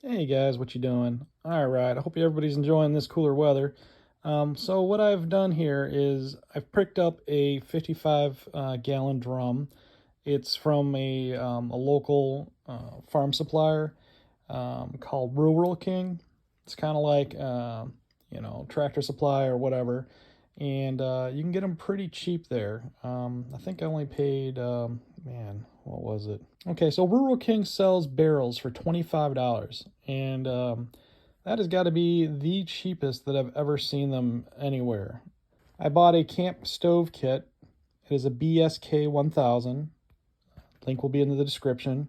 Hey guys, what you doing? All right, I hope everybody's enjoying this cooler weather. So what I've done here is I've picked up a 55 gallon drum. It's from a local farm supplier called Rural King. It's kind of like Tractor Supply or whatever, and you can get them pretty cheap there. I think I only paid man, what was it? Okay, so Rural King sells barrels for $25, and that has got to be the cheapest that I've ever seen them anywhere. I bought a camp stove kit. It is a BSK1000. Link will be in the description.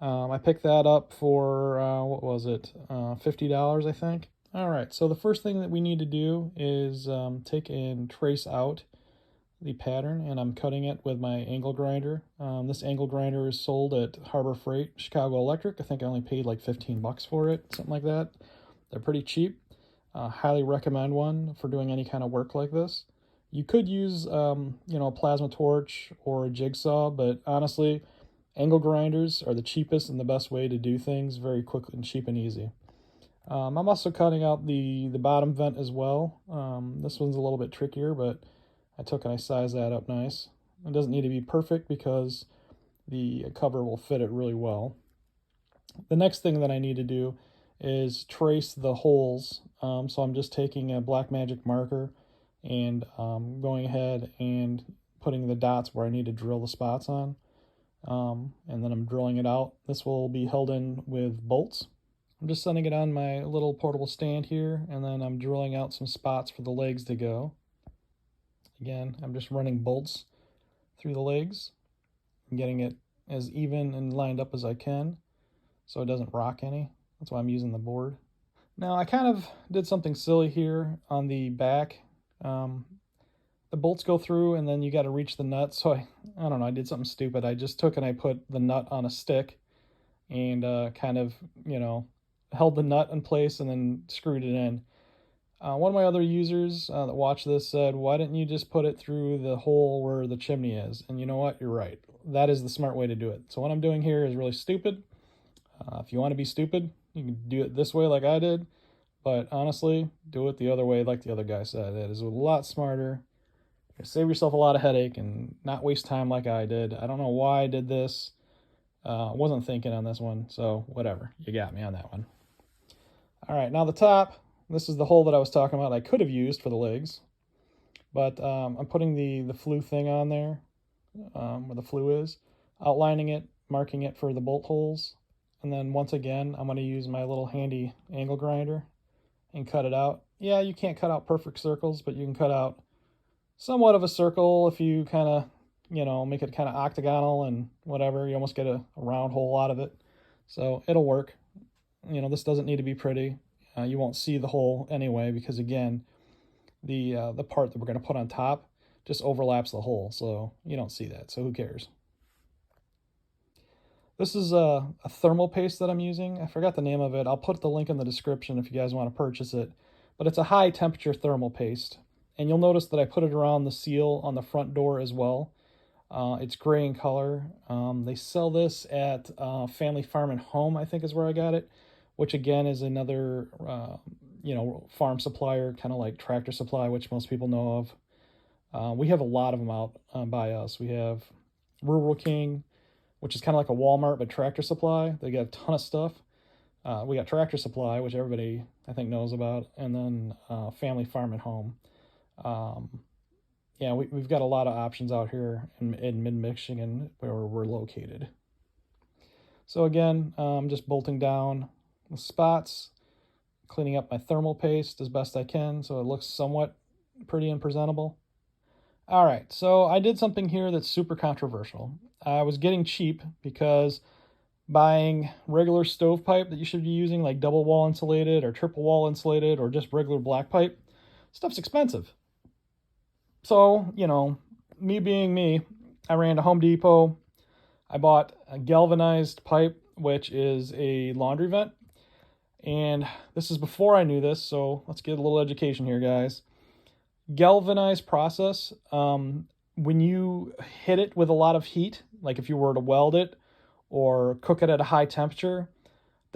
I picked that up for, what was it, $50, I think. All right, so the first thing that we need to do is take and trace out the pattern, and I'm cutting it with my angle grinder. This angle grinder is sold at Harbor Freight, Chicago Electric. I think I only paid like 15 bucks for it, something like that. They're pretty cheap. Highly recommend one for doing any kind of work like this. You could use, a plasma torch or a jigsaw, but honestly, angle grinders are the cheapest and the best way to do things very quickly and cheap and easy. I'm also cutting out the bottom vent as well. This one's a little bit trickier, but I took and I sized that up nice. It doesn't need to be perfect because the cover will fit it really well. The next thing that I need to do is trace the holes. So I'm just taking a black magic marker and going ahead and putting the dots where I need to drill the spots on. And then I'm drilling it out. This will be held in with bolts. I'm just setting it on my little portable stand here, and then I'm drilling out some spots for the legs to go. Again, I'm just running bolts through the legs and getting it as even and lined up as I can so it doesn't rock any. That's why I'm using the board. Now I kind of did something silly here on the back. The bolts go through and then you got to reach the nut. So I don't know, I did something stupid. I just took and I put the nut on a stick and kind of, held the nut in place and then screwed it in. One of my other users that watched this said, why didn't you just put it through the hole where the chimney is? And you know what? You're right. That is the smart way to do it. So what I'm doing here is really stupid. If you want to be stupid, you can do it this way like I did. But honestly, do it the other way like the other guy said. It is a lot smarter. Save yourself a lot of headache and not waste time like I did. I don't know why I did this. Wasn't thinking on this one, so whatever. You got me on that one. All right, now the top. This is the hole that I was talking about I could have used for the legs. But I'm putting the flue thing on there, where the flue is, outlining it, marking it for the bolt holes. And then once again, I'm going to use my little handy angle grinder and cut it out. Yeah, you can't cut out perfect circles, but you can cut out somewhat of a circle if you kind of, make it kind of octagonal and whatever. You almost get a round hole out of it. So it'll work. This doesn't need to be pretty. You won't see the hole anyway because, again, the part that we're going to put on top just overlaps the hole, so you don't see that, so who cares? This is a thermal paste that I'm using. I forgot the name of it. I'll put the link in the description if you guys want to purchase it. But it's a high temperature thermal paste. And you'll notice that I put it around the seal on the front door as well. It's gray in color. They sell this at Family Farm and Home, I think is where I got it, which again is another farm supplier, kind of like Tractor Supply, which most people know of. We have a lot of them out by us. We have Rural King, which is kind of like a Walmart but Tractor Supply. They got a ton of stuff. We got Tractor Supply, which everybody I think knows about, and then Family Farm and Home. Yeah, we've got a lot of options out here in mid-Michigan where we're located. So again, just bolting down the spots, cleaning up my thermal paste as best I can so it looks somewhat pretty and presentable. All right, so I did something here that's super controversial. I was getting cheap because buying regular stovepipe that you should be using, like double wall insulated or triple wall insulated or just regular black pipe, stuff's expensive. So, me being me, I ran to Home Depot. I bought a galvanized pipe, which is a laundry vent. And this is before I knew this, so let's get a little education here, guys. Galvanized process, when you hit it with a lot of heat, like if you were to weld it or cook it at a high temperature,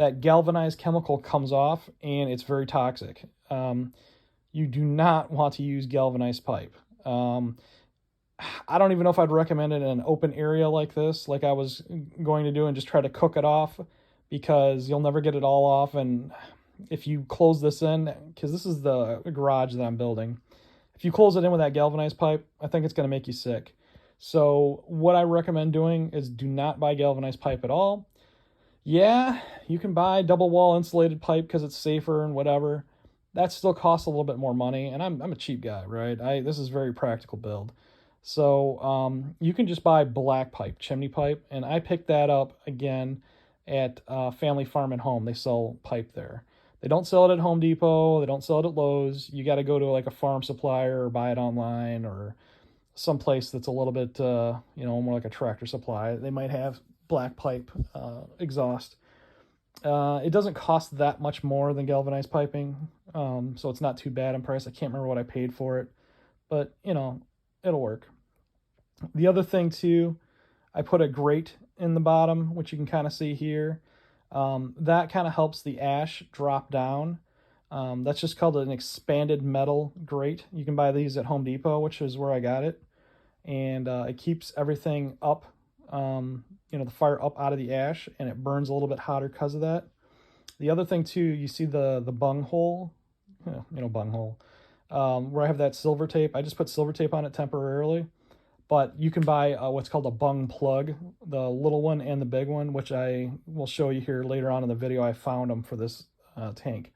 that galvanized chemical comes off, and it's very toxic. You do not want to use galvanized pipe. I don't even know if I'd recommend it in an open area like this, like I was going to do, and just try to cook it off, because you'll never get it all off. And if you close this in, because this is the garage that I'm building, if you close it in with that galvanized pipe, I think it's going to make you sick. So what I recommend doing is do not buy galvanized pipe at all. Yeah, you can buy double wall insulated pipe because it's safer and whatever. That still costs a little bit more money, and I'm a cheap guy, right? This is a very practical build. So you can just buy black pipe, chimney pipe, and I picked that up again at Family Farm and Home. They sell pipe there. They don't sell it at Home Depot. They don't sell it at Lowe's. You got to go to like a farm supplier or buy it online, or someplace that's a little bit, more like a Tractor Supply. They might have black pipe exhaust. It doesn't cost that much more than galvanized piping, so it's not too bad in price. I can't remember what I paid for it, but, it'll work. The other thing, too, I put a grate in the bottom, which you can kind of see here. That kind of helps the ash drop down. That's just called an expanded metal grate. You can buy these at Home Depot, which is where I got it. And it keeps everything up, the fire up out of the ash, and it burns a little bit hotter because of that. The other thing, too, you see the bung hole, bung hole, where I have that silver tape. I just put silver tape on it temporarily. But you can buy what's called a bung plug, the little one and the big one, which I will show you here later on in the video. I found them for this tank.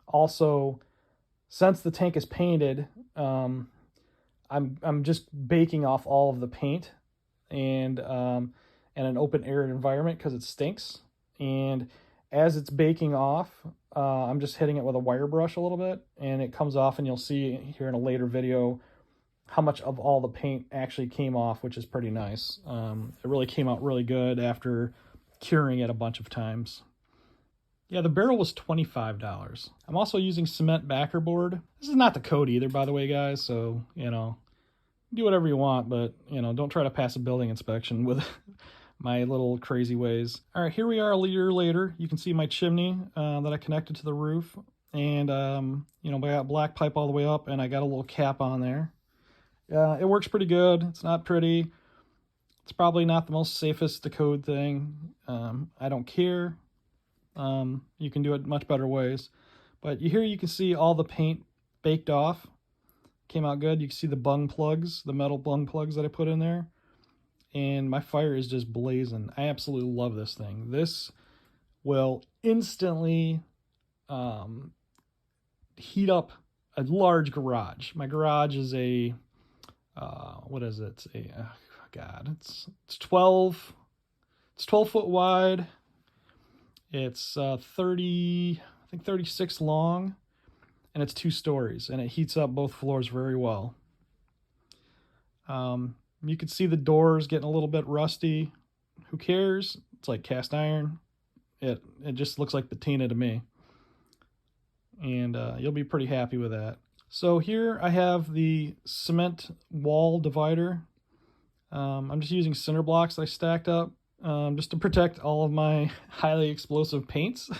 Also, since the tank is painted, I'm just baking off all of the paint and in an open air environment because it stinks. And as it's baking off, I'm just hitting it with a wire brush a little bit, and it comes off, and you'll see here in a later video how much of all the paint actually came off, which is pretty nice. It really came out really good after curing it a bunch of times. Yeah, the barrel was $25. I'm also using cement backer board. This is not the code either, by the way, guys, so, do whatever you want, but, don't try to pass a building inspection with my little crazy ways. All right, here we are a year later. You can see my chimney that I connected to the roof, and, I got black pipe all the way up, and I got a little cap on there. It works pretty good. It's not pretty. It's probably not the most safest to code thing. I don't care. You can do it much better ways. But here you can see all the paint baked off. Came out good. You can see the bung plugs, the metal bung plugs that I put in there. And my fire is just blazing. I absolutely love this thing. This will instantly heat up a large garage. My garage is a what is it? It's 12 foot wide. It's 36 long, and it's 2 stories, and it heats up both floors very well. You can see the doors getting a little bit rusty. Who cares? It's like cast iron. It just looks like patina to me, and you'll be pretty happy with that. So here I have the cement wall divider. I'm just using cinder blocks that I stacked up just to protect all of my highly explosive paints.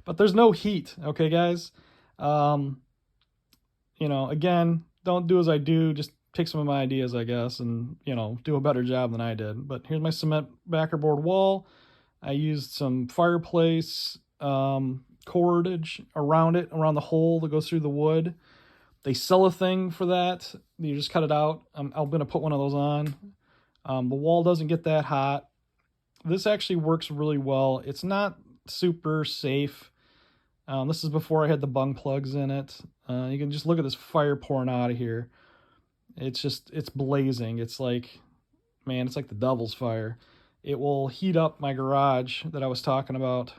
But there's no heat, okay, guys? Again, don't do as I do. Just take some of my ideas, I guess, and, do a better job than I did. But here's my cement backer board wall. I used some fireplace cordage around it, around the hole that goes through the wood. They sell a thing for that. You just cut it out. I'm going to put one of those on. The wall doesn't get that hot. This actually works really well. It's not super safe. This is before I had the bung plugs in it. You can just look at this fire pouring out of here. It's blazing. It's like the devil's fire. It will heat up my garage that I was talking about.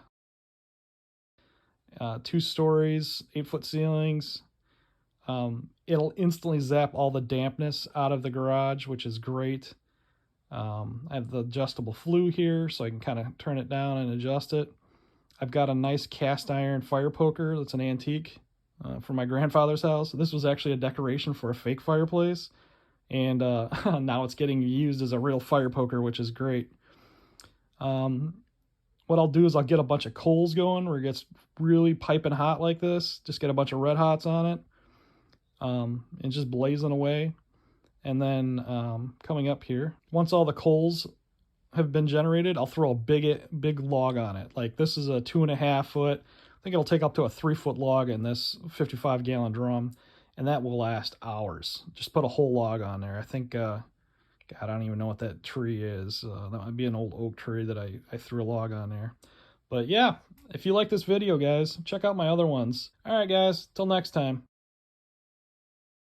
2 stories, 8-foot ceilings. It'll instantly zap all the dampness out of the garage, which is great. I have the adjustable flue here, so I can kind of turn it down and adjust it. I've got a nice cast iron fire poker that's an antique from my grandfather's house. This was actually a decoration for a fake fireplace, and now it's getting used as a real fire poker, which is great. what I'll do is I'll get a bunch of coals going where it gets really piping hot like this. Just get a bunch of red hots on it, and just blazing away. And then coming up here, once all the coals have been generated, I'll throw a big log on it. Like this is a 2.5 foot. I think it'll take up to a 3 foot log in this 55-gallon drum, and that will last hours. Just put a whole log on there. I think, God, I don't even know what that tree is. That might be an old oak tree that I threw a log on there. But yeah, if you like this video, guys, check out my other ones. All right, guys, till next time.